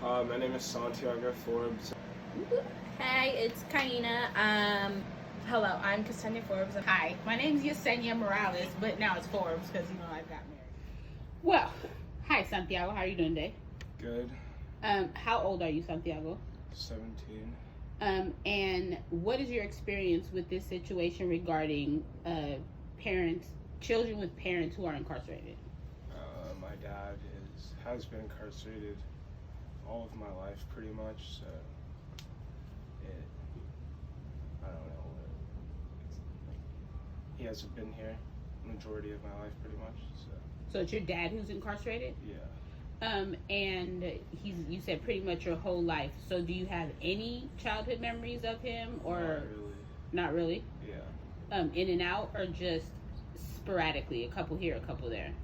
My name is Santiago Forbes. Hey, it's Kaina. Hello, I'm Cassandra Forbes. Hi, my name's Yesenia Morales, but now it's Forbes because I got married. Well, hi Santiago, how are you doing today? Good. How old are you, Santiago? 17. And what is your experience with this situation regarding children with parents who are incarcerated? My dad has been incarcerated all of my life, pretty much. So, I don't know. He hasn't been here majority of my life, pretty much. So it's your dad who's incarcerated? Yeah. And you said pretty much your whole life. So do you have any childhood memories of him, or Not really. not really? Yeah. In and out, or just sporadically, a couple here, a couple there?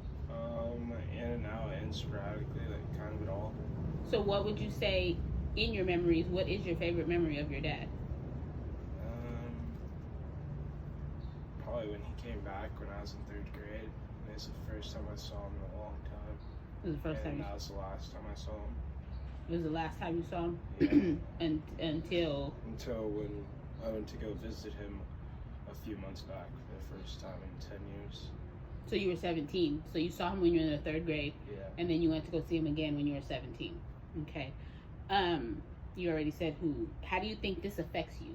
In and out and sporadically, like kind of it all. So what would you say in your memories? What is your favorite memory of your dad? Probably when he came back when I was in 3rd grade. And it's the first time I saw him in a long time. It was the first time. And that was the last time I saw him. It was the last time you saw him? Yeah. Until when I went to go visit him a few months back for the first time in 10 years. So you were 17. So you saw him when you were in the 3rd grade. Yeah. And then you went to go see him again when you were 17. Okay. You already said who. How do you think this affects you?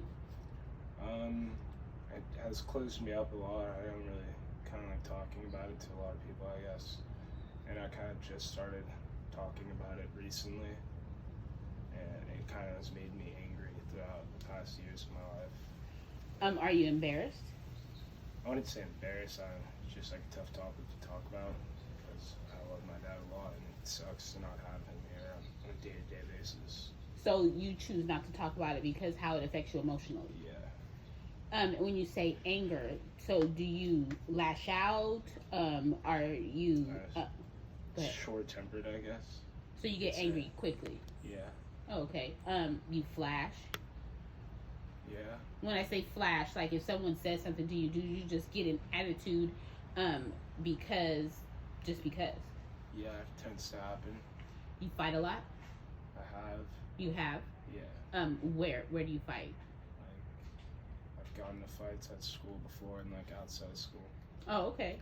It has closed me up a lot. I don't really kind of like talking about it to a lot of people, I guess. And I kind of just started talking about it recently. And it kind of has made me angry throughout the past years of my life. Are you embarrassed? I wouldn't say embarrassed. It's just like a tough topic to talk about because I love my dad a lot, and it sucks to not have him here on a day-to-day basis. So you choose not to talk about it because how it affects you emotionally? Yeah. When you say anger, so do you lash out? Are you short-tempered, I guess? So you get angry quickly? Yeah. Oh, okay. You flash? Yeah. When I say flash, like if someone says something to you, do you just get an attitude because? Yeah, it tends to happen. You fight a lot? I have. You have? Yeah. Where do you fight? Like, I've gotten into fights at school before and like outside of school. Oh, okay.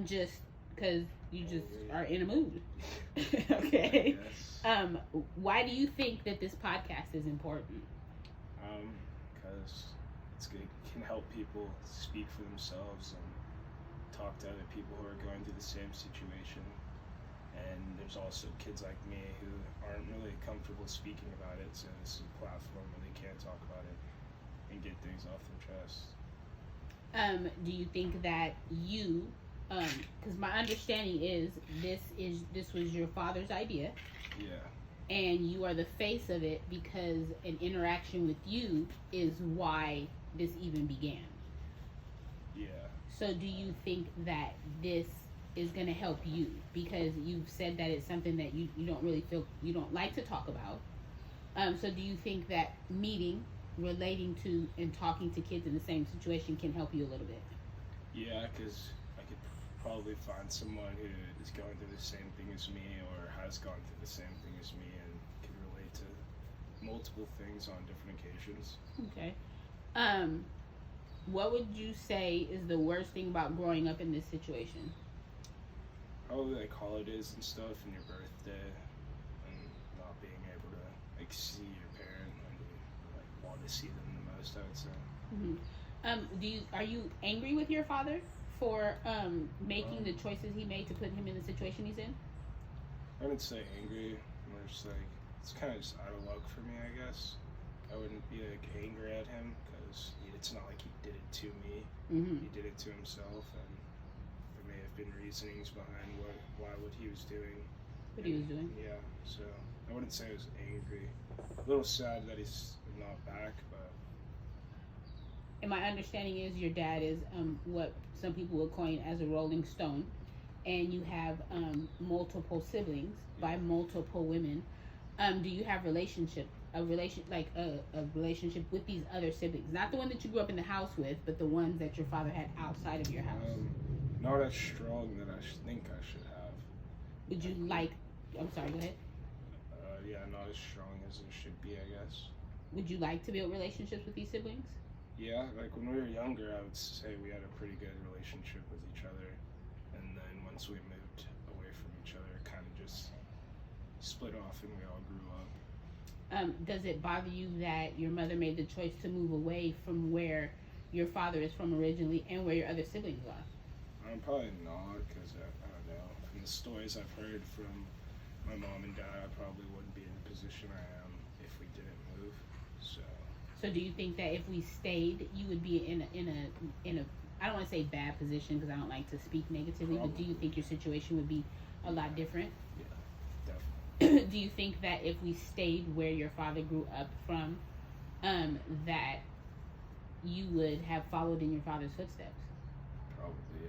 Just because you just are in a mood. Okay. Yes. Why do you think that this podcast is important? Because it can help people speak for themselves and talk to other people who are going through the same situation. And there's also kids like me who aren't really comfortable speaking about it, so this is a platform where they can talk about it and get things off their chest. Do you think that you, because my understanding is this was your father's idea? Yeah. And you are the face of it because an interaction with you is why this even began. Yeah. So do you think that this is going to help you? Because you've said that it's something that you don't really feel, you don't like to talk about. So do you think that relating to and talking to kids in the same situation can help you a little bit? Yeah, because I could probably find someone who is going through the same thing as me or has gone through the same thing as me and can relate to multiple things on different occasions. Okay. What would you say is the worst thing about growing up in this situation? Probably like holidays and stuff and your birthday and not being able to like see your parent when you like want to see them the most, I would say. Mm-hmm. Are you angry with your father for making the choices he made to put him in the situation he's in? I wouldn't say angry. More just like it's kind of just out of luck for me, I guess. I wouldn't be like angry at him because it's not like he did it to me. Mm-hmm. He did it to himself, and there may have been reasonings behind what he was doing. What he was doing? Yeah. So I wouldn't say I was angry. A little sad that he's not back, but. And my understanding is your dad is what some people would coin as a rolling stone, and you have multiple siblings by multiple women. Do you have a relationship with these other siblings? Not the one that you grew up in the house with, but the ones that your father had outside of your house. Not as strong that I think I should have. Would you like? I'm sorry. Go ahead. not as strong as it should be, I guess. Would you like to build relationships with these siblings? Yeah, like when we were younger, I would say we had a pretty good relationship with each other. And then once we moved away from each other, it kind of just split off and we all grew up. Does it bother you that your mother made the choice to move away from where your father is from originally and where your other siblings are? Probably not, because I don't know. From the stories I've heard from my mom and dad, I probably wouldn't be in the position I am if we didn't move. So do you think that if we stayed, you would be in a I don't want to say bad position because I don't like to speak negatively, but do you think your situation would be a lot different? Yeah, definitely. Do you think that if we stayed where your father grew up from, that you would have followed in your father's footsteps? Probably,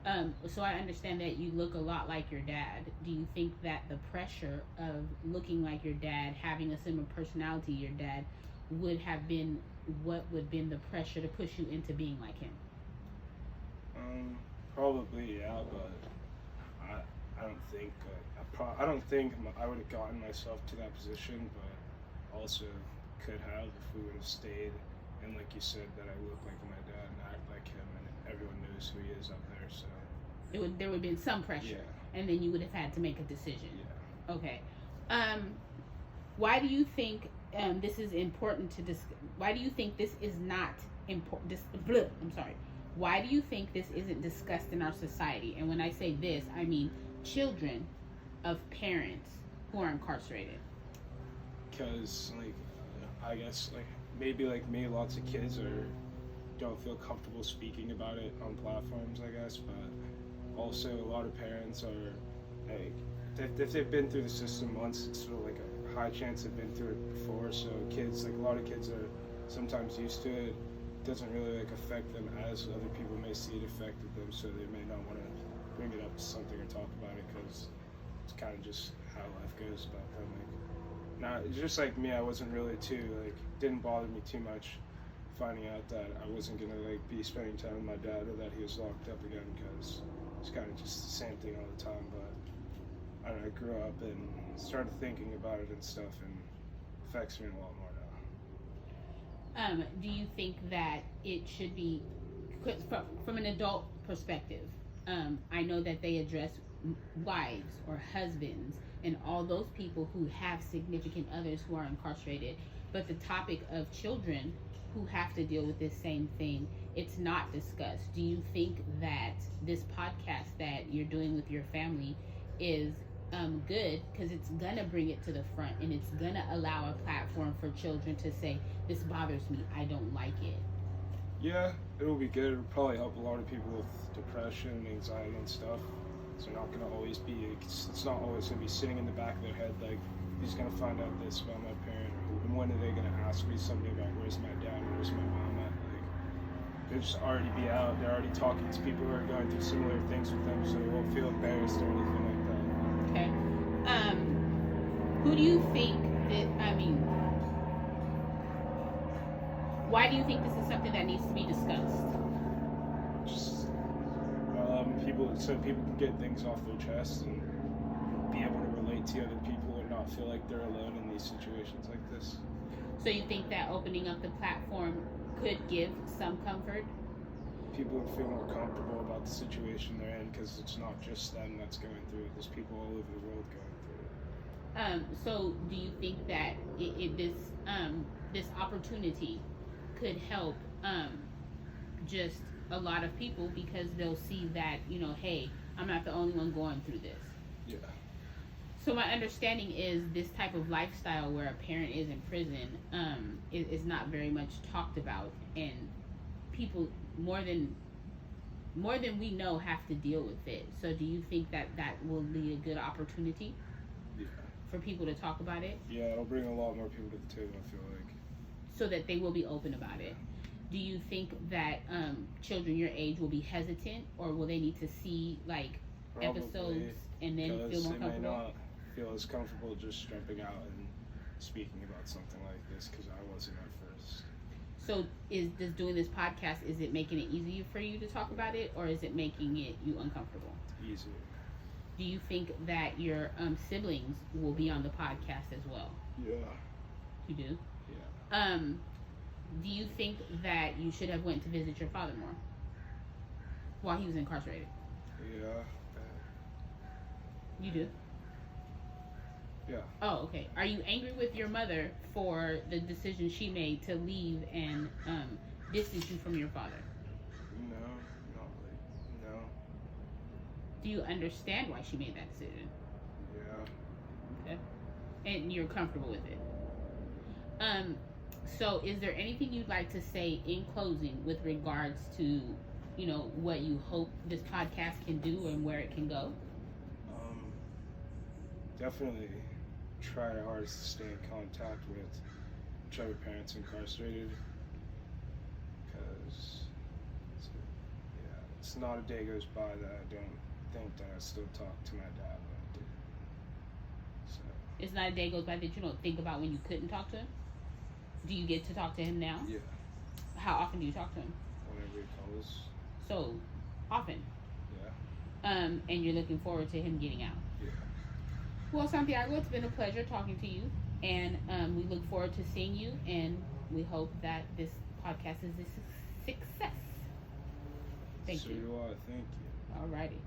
yeah. So I understand that you look a lot like your dad. Do you think that the pressure of looking like your dad, having a similar personality to your dad, would have been what would have been the pressure to push you into being like him? Probably, yeah, but I don't think I don't think I would have gotten myself to that position, but also could have if we would have stayed. And like you said, that I look like my dad and act like him, and everyone knows who he is up there. So there would have been some pressure, and then you would have had to make a decision. Yeah. Okay. Why do you think this is important to discuss? Why do you think this is not important? I'm sorry. Why do you think this isn't discussed in our society? And when I say this, I mean children of parents who are incarcerated. Because, like, I guess, like, maybe like me, lots of kids don't feel comfortable speaking about it on platforms, I guess. But also, a lot of parents are, like, if they've been through the system once, it's sort of like a high chance they've been through it before. So kids, like, a lot of kids are sometimes used to it. It doesn't really like affect them as other people may see it affected them, so they may not want to bring it up to something or talk about it because it's kind of just how life goes about them. Like, not it's just like me. I wasn't really didn't bother me too much finding out that I wasn't gonna like be spending time with my dad or that he was locked up again, because it's kind of just the same thing all the time. But I don't know, I grew up and started thinking about it and stuff, and it affects me a lot more now. Do you think that it should be, from an adult perspective, I know that they address wives or husbands and all those people who have significant others who are incarcerated, but the topic of children who have to deal with this same thing, it's not discussed. Do you think that this podcast that you're doing with your family is good, because it's gonna bring it to the front and it's gonna allow a platform for children to say, this bothers me, I don't like it? Yeah, it'll be good. It'll probably help a lot of people with depression, anxiety, and stuff. So not gonna always be, it's not always gonna be sitting in the back of their head like, who's gonna find out this about my parent, or when are they gonna ask me something about where's my dad or where's my mom at? Like, they'll just already be out. They're already talking to people who are going through similar things with them, so they won't feel embarrassed or anything like that. Okay. Who do you think that, why do you think this is something that needs to be discussed? Just so people can get things off their chest and be able to relate to other people and not feel like they're alone in these situations like this. So you think that opening up the platform could give some comfort? People would feel more comfortable about the situation they're in, because it's not just them that's going through it. There's people all over the world going through it. So do you think that this opportunity could help just a lot of people, because they'll see that, hey, I'm not the only one going through this? Yeah. So my understanding is this type of lifestyle where a parent is in prison is not very much talked about, and people more than we know have to deal with it. So do you think that will be a good opportunity for people to talk about it? Yeah, it'll bring a lot more people to the table, I feel like. So that they will be open about it. Do you think that children your age will be hesitant, or will they need to see Probably, episodes and then feel more because comfortable? they may not feel as comfortable just jumping out and speaking about something like this, because I wasn't at first. So does doing this podcast, is it making it easier for you to talk about it, or is it making you uncomfortable? Easier. Do you think that your siblings will be on the podcast as well? Yeah. You do? Yeah. Do you think that you should have went to visit your father more while he was incarcerated? Yeah. You do? Yeah. Oh, okay. Are you angry with your mother for the decision she made to leave and distance you from your father? No, not really. No. Do you understand why she made that decision? Yeah. Okay. And you're comfortable with it? So is there anything you'd like to say in closing with regards to, you know, what you hope this podcast can do and where it can go? Definitely try our hardest to stay in contact with whichever parents incarcerated, because it's not a day goes by that I don't think that I still talk to my dad when I do. So It's not a day goes by that you don't think about when you couldn't talk to him? Do you get to talk to him now? yeah, How often do you talk to him? whenever he calls. So, often. Yeah. And you're looking forward to him getting out. Yeah. Well, Santiago, it's been a pleasure talking to you, and we look forward to seeing you, and we hope that this podcast is a success. Thank So you. do I. Thank you. Alrighty.